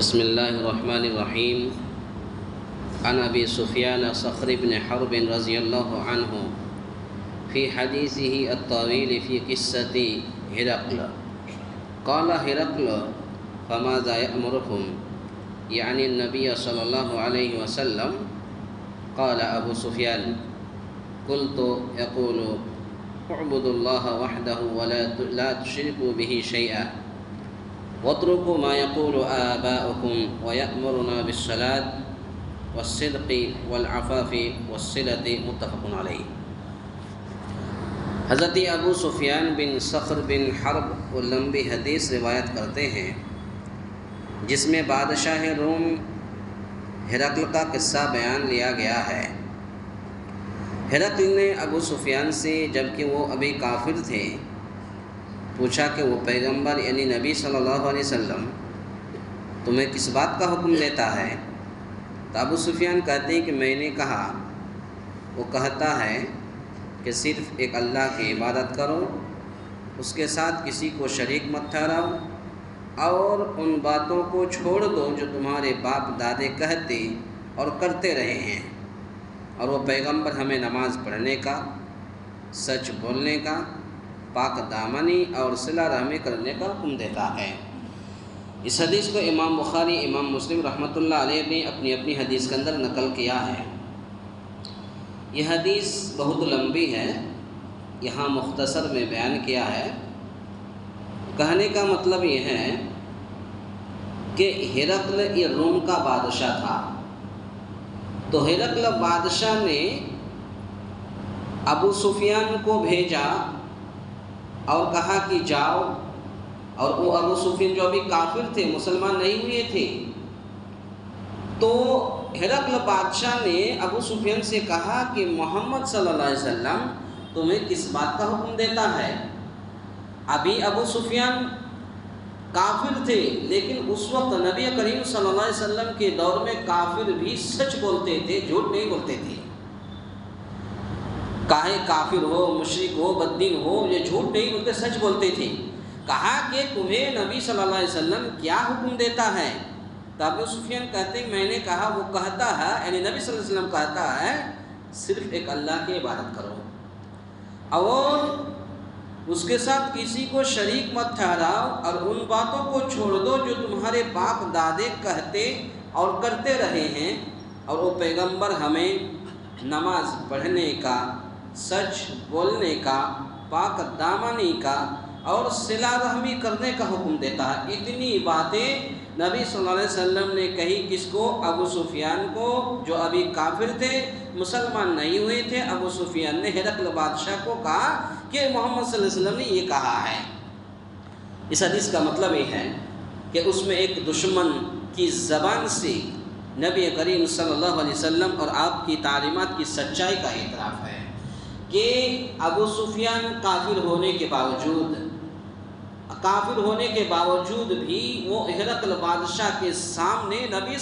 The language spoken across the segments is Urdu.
بسم الله الرحمن الرحيم. عن أبي سفيان صخر بن حرب رضي الله عنه في حديثه الطويل في قصة هرقل قال هرقل فماذا يأمركم يعني النبي صلى الله عليه وسلم. قال أبو سفيان قلت يقول اعبدوا الله وحده ولا تشركوا به شيئا واتركوا ما يقول آباؤكم ويأمرنا بالصلاة والصدق والعفاف والصلة متفق علیہ. حضرت ابو سفیان بن صخر بن حرب وہ لمبی حدیث روایت کرتے ہیں جس میں بادشاہ روم ہرقل کا قصہ بیان لیا گیا ہے. ہرقل نے ابو سفیان سے جبکہ وہ ابھی کافر تھے پوچھا کہ وہ پیغمبر یعنی نبی صلی اللہ علیہ وسلم تمہیں کس بات کا حکم دیتا ہے؟ تو ابو سفیان کہتے ہیں کہ میں نے کہا وہ کہتا ہے کہ صرف ایک اللہ کی عبادت کرو، اس کے ساتھ کسی کو شریک مت ٹھہراؤ اور ان باتوں کو چھوڑ دو جو تمہارے باپ دادے کہتے اور کرتے رہے ہیں. اور وہ پیغمبر ہمیں نماز پڑھنے کا، سچ بولنے کا، پاک دامنی اور صلہ رحمی کرنے کا حکم دیتا ہے. اس حدیث کو امام بخاری، امام مسلم رحمۃ اللہ علیہ نے اپنی اپنی حدیث کے اندر نقل کیا ہے. یہ حدیث بہت لمبی ہے، یہاں مختصر میں بیان کیا ہے. کہنے کا مطلب یہ ہے کہ ہرقل یہ روم کا بادشاہ تھا، تو ہرقل بادشاہ نے ابو سفیان کو بھیجا اور کہا کہ جاؤ، اور وہ ابو سفیان جو ابھی کافر تھے، مسلمان نہیں ہوئے تھے، تو ہرقل بادشاہ نے ابو سفیان سے کہا کہ محمد صلی اللہ علیہ وسلم تمہیں کس بات کا حکم دیتا ہے؟ ابھی ابو سفیان کافر تھے، لیکن اس وقت نبی کریم صلی اللہ علیہ وسلم کے دور میں کافر بھی سچ بولتے تھے، جھوٹ نہیں بولتے تھے. کاہے کافر ہو، مشرک ہو، بددین ہو، یہ جھوٹ نہیں بولتے، سچ بولتے تھے. کہا کہ تمہیں نبی صلی اللہ علیہ وسلم کیا حکم دیتا ہے؟ تو ابو سفیان کہتے ہیں میں نے کہا وہ کہتا ہے، یعنی نبی صلی اللہ علیہ وسلم کہتا ہے صرف ایک اللہ کی عبادت کرو اور اس کے ساتھ کسی کو شریک مت ٹھہراؤ اور ان باتوں کو چھوڑ دو جو تمہارے باپ دادے کہتے اور کرتے رہے ہیں. اور وہ پیغمبر ہمیں نماز پڑھنے کا، سچ بولنے کا، پاک دامنی کا اور صلہ رحمی کرنے کا حکم دیتا ہے. اتنی باتیں نبی صلی اللہ علیہ وسلم نے کہی. کس کو؟ ابو سفیان کو، جو ابھی کافر تھے، مسلمان نہیں ہوئے تھے. ابو سفیان نے ہرقل بادشاہ کو کہا کہ محمد صلی اللہ علیہ وسلم نے یہ کہا ہے. اس حدیث کا مطلب یہ ہے کہ اس میں ایک دشمن کی زبان سے نبی کریم صلی اللہ علیہ وسلم اور آپ کی تعلیمات کی سچائی کا اعتراف ہے کہ ابو سفیان کافر ہونے کے باوجود بھی وہ ہرقل بادشاہ کے سامنے نبی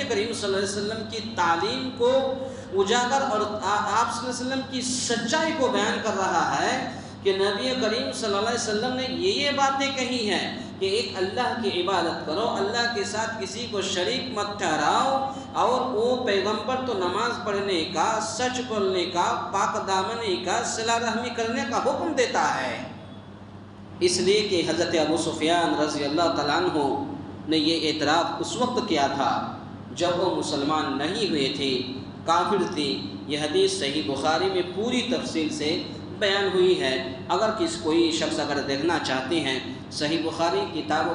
کریم صلی اللہ علیہ وسلم کی تعلیم کو اجاگر اور آپ صلی اللہ علیہ وسلم کی سچائی کو بیان کر رہا ہے کہ نبی کریم صلی اللہ علیہ وسلم نے یہ باتیں کہی ہیں کہ ایک اللہ کی عبادت کرو، اللہ کے ساتھ کسی کو شریک مت ٹھہراؤ، اور وہ پیغمبر تو نماز پڑھنے کا، سچ بولنے کا، پاک دامنی کا، صلہ رحمی کرنے کا حکم دیتا ہے. اس لیے کہ حضرت ابو سفیان رضی اللہ تعالیٰ عنہ نے یہ اعتراف اس وقت کیا تھا جب وہ مسلمان نہیں ہوئے تھے، کافر تھے. یہ حدیث صحیح بخاری میں پوری تفصیل سے بیان ہوئی ہے. اگر کوئی شخص اگر دیکھنا چاہتے ہیں صحیح بخاری کتاب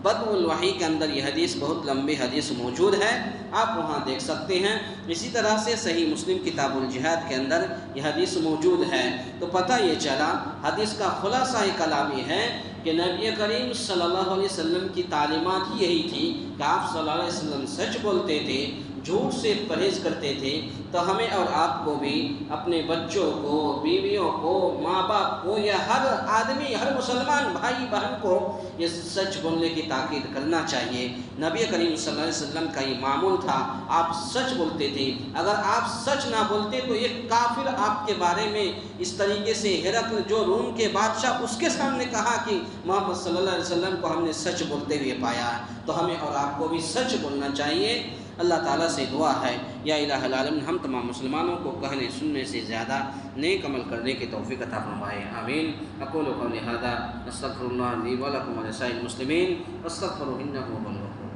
بدء الوحی کے اندر یہ حدیث بہت لمبی حدیث موجود ہے، آپ وہاں دیکھ سکتے ہیں. اسی طرح سے صحیح مسلم کتاب الجہاد کے اندر یہ حدیث موجود ہے. تو پتہ یہ چلا حدیث کا خلاصہ کلام یہ ہے کہ نبی کریم صلی اللہ علیہ وسلم کی تعلیمات ہی یہی تھی کہ آپ صلی اللہ علیہ وسلم سچ بولتے تھے، جھوٹ سے پرہیز کرتے تھے، تو ہمیں اور آپ کو بھی اپنے بچوں کو، بیویوں کو، ماں باپ کو، یا ہر آدمی، ہر مسلمان بھائی بہن کو یہ سچ بولنے کی تاکید کرنا چاہیے۔ نبی کریم صلی اللہ علیہ وسلم کا یہ معمول تھا، آپ سچ بولتے تھے۔ اگر آپ سچ نہ بولتے تو ایک کافر آپ کے بارے میں اس طریقے سے، ہرقل جو روم کے بادشاہ، اس کے سامنے کہا کہ محمد صلی اللہ علیہ وسلم کو ہم نے سچ بولتے ہوئے پایا ہے، تو ہمیں اور آپ کو بھی سچ بولنا چاہیے۔ اللہ تعالیٰ سے دعا ہے یا الہ العالمین ہم تمام مسلمانوں کو کہنے سننے سے زیادہ نیک عمل کرنے کی توفیق عطا فرمائے، آمین۔ اقول قولی ھذا استغفر اللہ لی ولکم ولسائر المسلمین، استغفروہ انہ هو الغفور۔